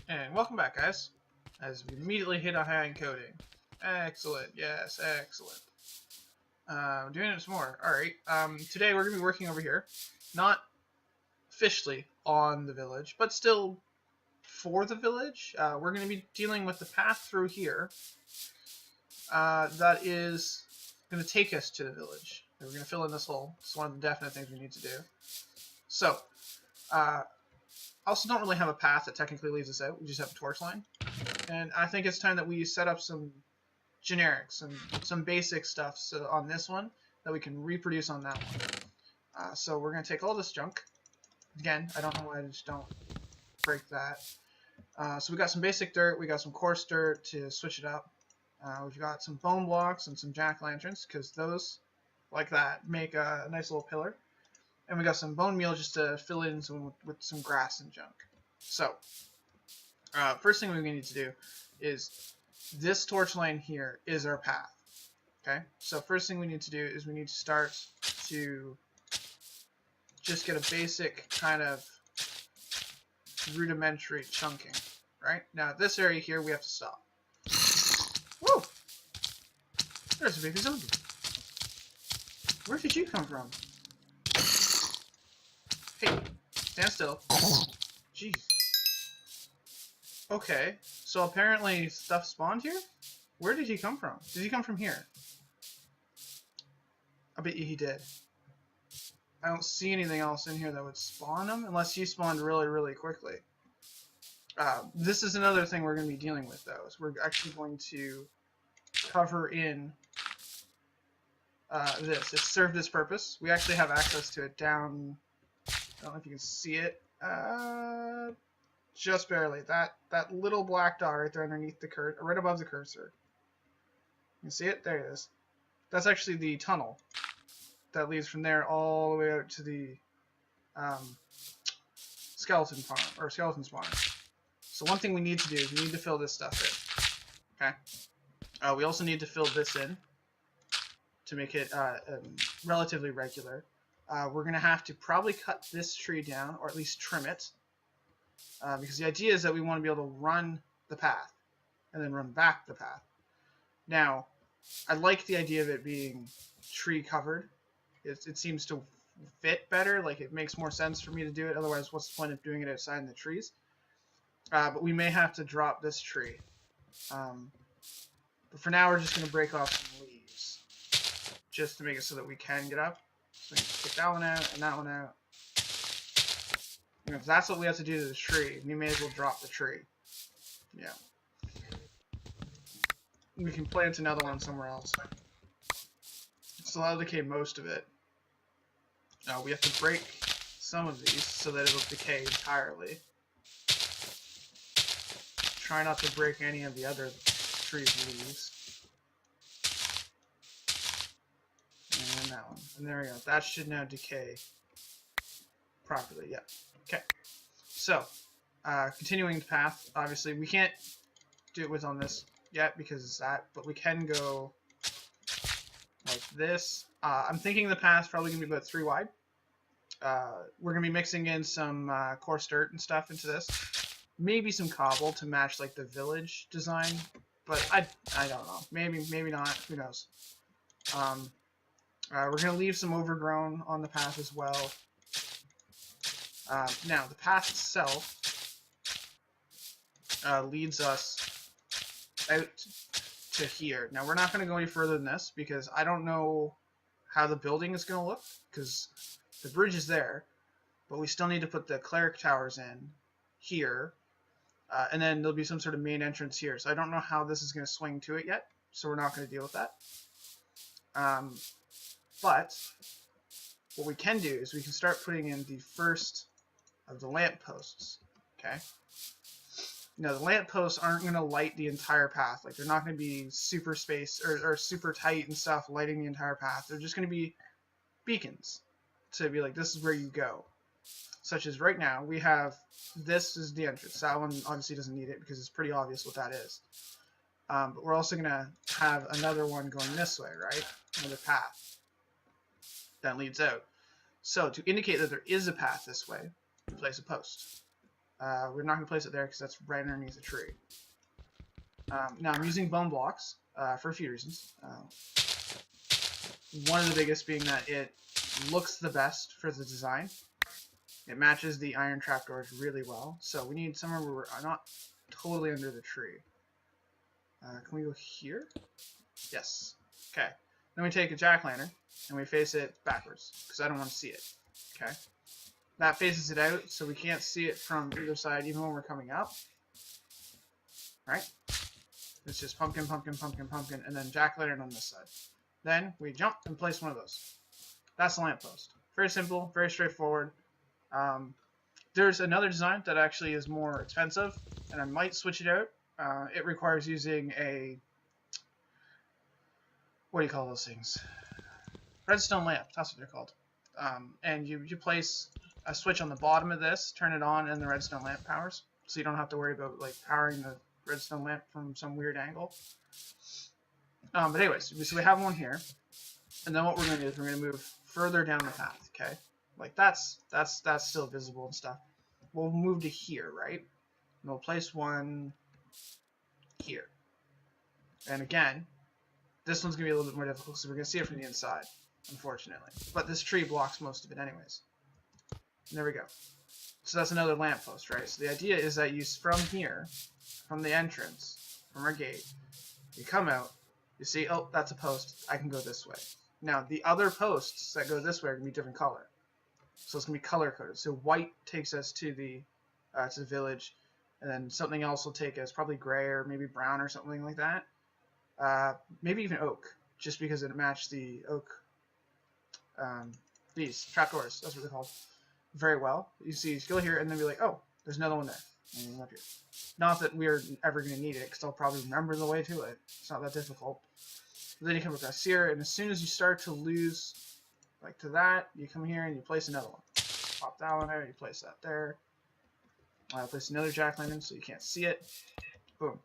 And welcome back, guys, as we immediately hit a high encoding. Excellent, yes, excellent. Doing it some more. Alright, today we're going to be working over here, not officially on the village, but still for the village. We're going to be dealing with the path through here that is going to take us to the village. We're going to fill in this hole. It's one of the definite things we need to do. So, I also don't really have a path that technically leads us out. We just have a torch line. And I think it's time that we set up some generics and some basic stuff on this one that we can reproduce on that one. So we're going to take all this junk. Again, I don't know why I just don't break that. So we got some basic dirt. We got some coarse dirt to switch it up. We've got some bone blocks and some jack-lanterns, because those, like that, make a nice little pillar. And we got some bone meal just to fill in with some grass and junk. So, first thing we need to do is this torch line here is our path. Okay? So first thing we need to do is we need to start to just get a basic kind of rudimentary chunking. Right? Now, this area here we have to stop. Whoa! There's a baby zombie. Where did you come from? Hey, stand still. Jeez. Okay, so apparently stuff spawned here? Where did he come from? Did he come from here? I bet you he did. I don't see anything else in here that would spawn him, unless he spawned really, really quickly. This is another thing we're going to be dealing with, though, is we're actually going to cover in this. It served this purpose. We actually have access to it down... I don't know if you can see it. Just barely. That little black dot right there underneath the cursor, right above the cursor. You see it? There it is. That's actually the tunnel that leads from there all the way out to the skeleton farm, or skeleton spawn. So one thing we need to do is we need to fill this stuff in. Okay. We also need to fill this in to make it relatively regular. We're going to have to probably cut this tree down, or at least trim it. Because the idea is that we want to be able to run the path, and then run back the path. Now, I like the idea of it being tree covered. It seems to fit better, like it makes more sense for me to do it, otherwise what's the point of doing it outside in the trees? But we may have to drop this tree. But for now we're just going to break off some leaves, just to make it so that we can get up. So we can take that one out, and that one out. You know, if that's what we have to do to the tree, we may as well drop the tree. Yeah. We can plant another one somewhere else. It's allowed to decay most of it. We have to break some of these so that it'll decay entirely. Try not to break any of the other tree's leaves. And that one. And there we go. That should now decay properly. Yeah. Okay. So, continuing the path. Obviously, we can't do it with on this yet because it's that, but we can go like this. I'm thinking the path's probably going to be about 3 wide. We're going to be mixing in some coarse dirt and stuff into this. Maybe some cobble to match like the village design, but I don't know. Maybe not. Who knows? We're going to leave some overgrown on the path as well. Now, the path itself leads us out to here. Now, we're not going to go any further than this because I don't know how the building is going to look, because the bridge is there, but we still need to put the cleric towers in here, and then there'll be some sort of main entrance here. So I don't know how this is going to swing to it yet, so we're not going to deal with that. But what we can do is we can start putting in the first of the lamp posts. Okay. Now the lamp posts aren't going to light the entire path. Like, they're not going to be super spaced or super tight and stuff lighting the entire path. They're just going to be beacons to be like, this is where you go. Such as right now we have, this is the entrance. That one obviously doesn't need it because it's pretty obvious what that is. But we're also going to have another one going this way, right? Another path that leads out. So to indicate that there is a path this way, place a post. We're not going to place it there because that's right underneath a tree. Now I'm using bone blocks for a few reasons. One of the biggest being that it looks the best for the design. It matches the iron trapdoors really well. So we need somewhere where we're not totally under the tree. Can we go here? Yes. Okay. Then we take a jack-o'-lantern and we face it backwards because I don't want to see it. Okay. That faces it out so we can't see it from either side even when we're coming up. Right? It's just pumpkin, pumpkin, pumpkin, pumpkin, and then jack-o'-lantern on this side. Then we jump and place one of those. That's the lamppost. Very simple, very straightforward. There's another design that actually is more expensive, and I might switch it out. It requires using a, what do you call those things? Redstone lamp, that's what they're called. And you place a switch on the bottom of this, turn it on, and the redstone lamp powers. So you don't have to worry about like powering the redstone lamp from some weird angle. But anyways, so we have one here, and then what we're going to do is we're going to move further down the path, okay? Like that's still visible and stuff. We'll move to here, right? And we'll place one here. And again, this one's going to be a little bit more difficult, so we're going to see it from the inside, unfortunately. But this tree blocks most of it anyways. And there we go. So that's another lamppost, right? So the idea is that you, from here, from the entrance, from our gate, you come out, you see, oh, that's a post, I can go this way. Now, the other posts that go this way are going to be different color. So it's going to be color coded. So white takes us to the village, and then something else will take us, probably gray or maybe brown or something like that. Maybe even oak, just because it matched the oak, these trapdoors, that's what they're called, very well. You see, you go here and then be like, oh, there's another one there. And up here. Not that we're ever going to need it, because I'll probably remember the way to it. It's not that difficult. But then you come across here, and as soon as you start to lose, like to that, you come here and you place another one. Pop that one there, you place that there. Place another jack-o'-lantern so you can't see it. Boom.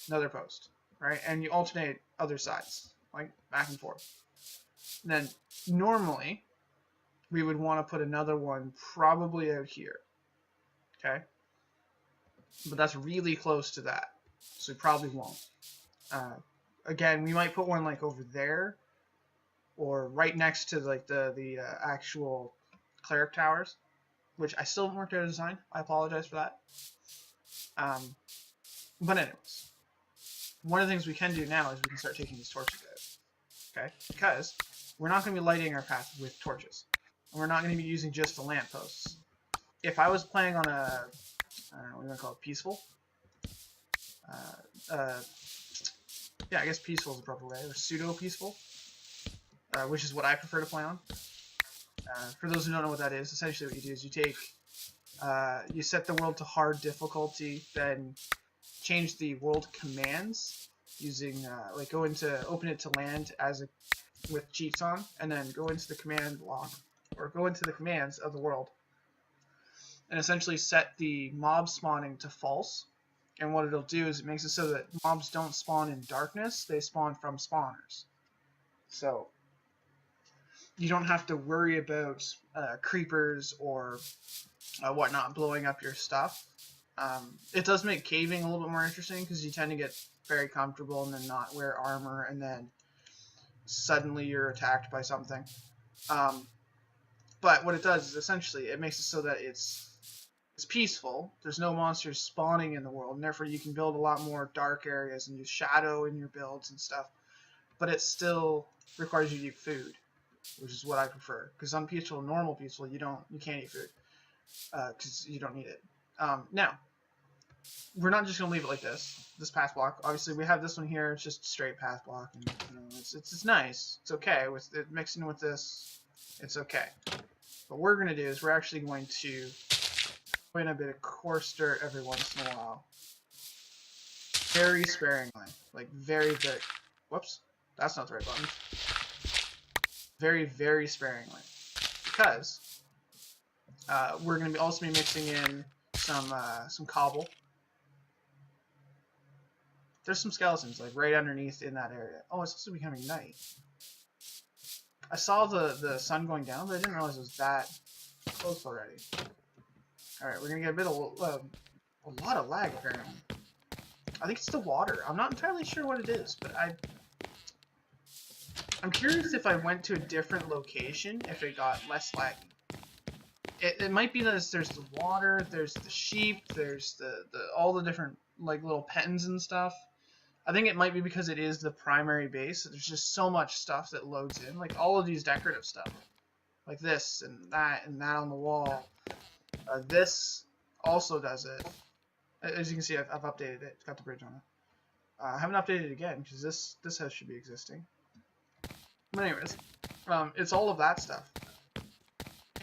Another post. Right? And you alternate other sides, like back and forth. And then, normally, we would want to put another one probably out here. Okay? But that's really close to that, so we probably won't. Again, we might put one like over there, or right next to like the actual cleric towers, which I still haven't worked out a design. I apologize for that. But anyways, one of the things we can do now is we can start taking these torches out, okay? Because we're not going to be lighting our path with torches, and we're not going to be using just the lampposts. If I was playing on a, I don't know, what do you want to call it, peaceful? Yeah, I guess peaceful is the proper way, or pseudo-peaceful, which is what I prefer to play on. For those who don't know what that is, essentially what you do is you take, you set the world to hard difficulty, then change the world commands using, like go into, open it to land as a, with cheats on, and then go into the command block, or go into the commands of the world, and essentially set the mob spawning to false. And what it'll do is it makes it so that mobs don't spawn in darkness, they spawn from spawners. So you don't have to worry about creepers or whatnot blowing up your stuff. It does make caving a little bit more interesting because you tend to get very comfortable and then not wear armor, and then suddenly you're attacked by something. But what it does is essentially it makes it so that it's peaceful. There's no monsters spawning in the world, and therefore you can build a lot more dark areas and use shadow in your builds and stuff. But it still requires you to eat food, which is what I prefer. Because on peaceful, normal peaceful, you can't eat food because you don't need it. Now, we're not just gonna leave it like this path block. Obviously, we have this one here. It's just a straight path block, and it's nice. It's okay with it mixing with this. It's okay. What we're gonna do is we're actually going to put in a bit of coarse dirt every once in a while, very sparingly, like very. Whoops, that's not the right button. Very, very sparingly, because we're going to also be mixing in some cobble. There's some skeletons like right underneath in that area. Oh, it's also becoming night. I saw the sun going down, but I didn't realize it was that close already. Alright, we're gonna get a bit of a lot of lag apparently. I think it's the water. I'm not entirely sure what it is, but I'm curious if I went to a different location, if it got less laggy. It might be that there's the water, there's the sheep, there's the all the different like little pens and stuff. I think it might be because it is the primary base. There's just so much stuff that loads in, like all of these decorative stuff, like this and that on the wall. This also does it. As you can see, I've updated it. It's got the bridge on it. I haven't updated it again because this house should be existing. But anyways, it's all of that stuff.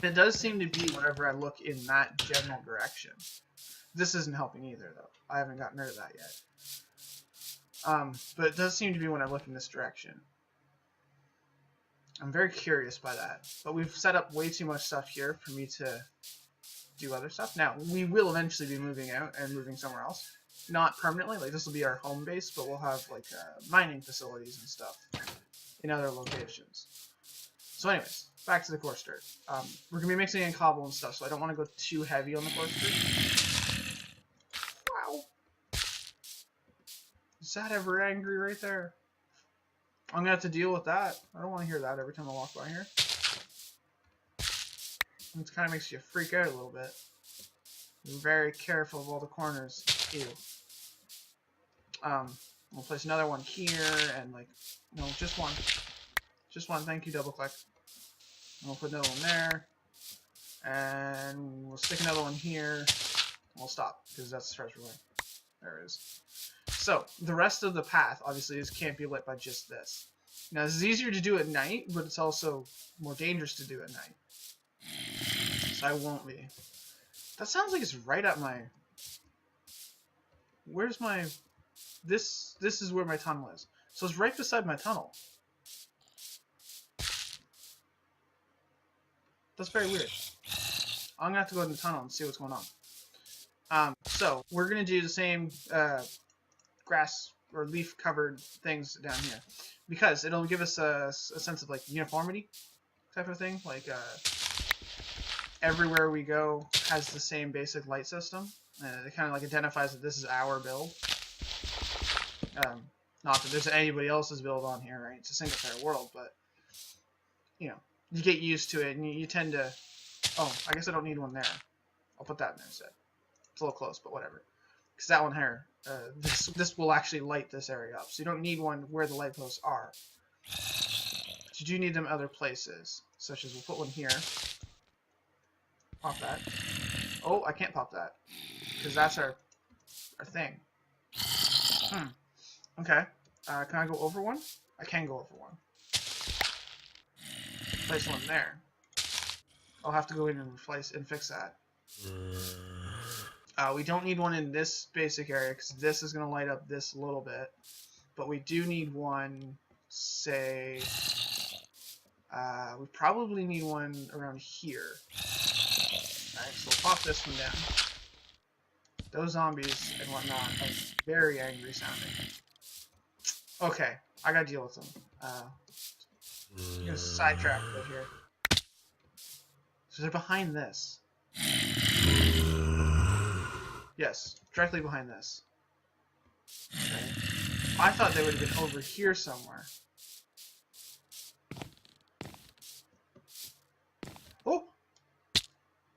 It does seem to be whenever I look in that general direction. This isn't helping either, though. I haven't gotten rid of that yet. But it does seem to be when I look in this direction. I'm very curious by that. But we've set up way too much stuff here for me to do other stuff. Now, we will eventually be moving out and moving somewhere else. Not permanently, like this will be our home base, but we'll have like mining facilities and stuff in other locations. So anyways, back to the coarse dirt. We're going to be mixing in cobble and stuff, so I don't want to go too heavy on the coarse dirt. Wow. Is that ever angry right there? I'm going to have to deal with that. I don't want to hear that every time I walk by here. It kind of makes you freak out a little bit. Be very careful of all the corners. Ew. We'll place another one here, and like, no, just one. Just one, thank you, double click. And we'll put another one there. And we'll stick another one here. And we'll stop, because that's as far as we're going. There it is. So, the rest of the path, obviously, can't be lit by just this. Now, this is easier to do at night, but it's also more dangerous to do at night. So I won't be. That sounds like it's right up my... Where's my... This is where my tunnel is. So it's right beside my tunnel. That's very weird. I'm gonna have to go in the tunnel and see what's going on. So we're gonna do the same grass or leaf covered things down here, because it'll give us a sense of like uniformity type of thing. Like everywhere we go has the same basic light system. It kind of like identifies that this is our build. Not that there's anybody else's build on here, right? It's a single player world, but you know, you get used to it, and you tend to... Oh, I guess I don't need one there. I'll put that in there instead. It's a little close, but whatever. Because that one here, this will actually light this area up. So you don't need one where the light posts are. But you do need them other places, such as we'll put one here. Pop that. Oh, I can't pop that, because that's our thing. Okay. Can I go over one? I can go over one. Place one there. I'll have to go in and replace and fix that. We don't need one in this basic area because this is going to light up this a little bit. But we do need one, say... we probably need one around here. Alright, so we'll pop this one down. Those zombies and whatnot are very angry sounding. Okay, I gotta deal with them. I'm gonna sidetrack a bit here. So they're behind this. Yes, directly behind this. Okay. I thought they would have been over here somewhere. Oh!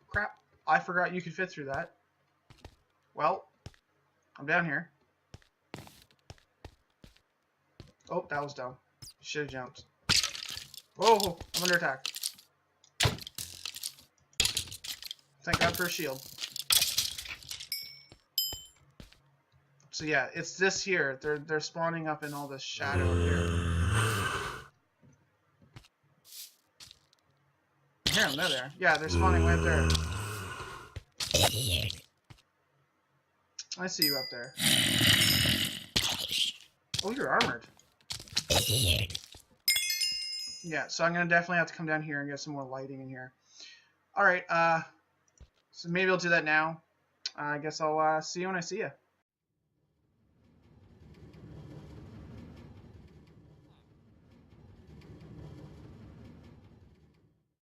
Crap. I forgot you could fit through that. Well, I'm down here. Oh, that was dumb. Should have jumped. Whoa, I'm under attack. Thank God for a shield. So yeah, it's this here. They're spawning up in all this shadow here. I hear them, they're there. Yeah, they're spawning right there. I see you up there. Oh, you're armored. Yeah, so I'm gonna definitely have to come down here and get some more lighting in here. Alright, so maybe I'll do that now. I guess I'll see you when I see you.